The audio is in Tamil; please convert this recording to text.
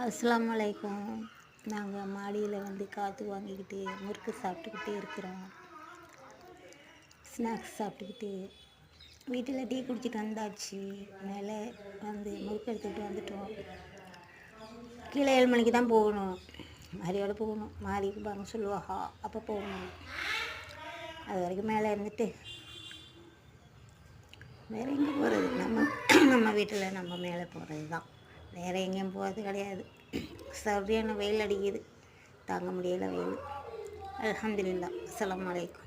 அஸ்ஸலாமு அலைக்கும். நாங்கள் மாடியில் வந்து காற்று வாங்கிக்கிட்டு முறுக்கு சாப்பிட்டுக்கிட்டே இருக்கிறோம். ஸ்நாக்ஸ் சாப்பிட்டுக்கிட்டு வீட்டில் டீ குடிச்சிட்டு வந்தாச்சு. மேலே வந்து முறுக்கு எடுத்துக்கிட்டு வந்துட்டோம். கீழே 7 மணிக்கு தான் போகணும். மாரியோடு போகணும். மாரிக்கு பாருங்க சொல்லுவாஹா, அப்போ போகணும். அது வரைக்கும் மேலே இருந்துட்டு வேறு எங்கே போகிறது? நம்ம வீட்டில் நம்ம மேலே போகிறது தான். வேறு எங்கேயும் போகிறது கிடையாது. சரியான வெயில் அடிக்குது, தாங்க முடியல வெயில். அல்ஹம்துலில்லாஹ். அஸ்ஸலாமு அலைக்கும்.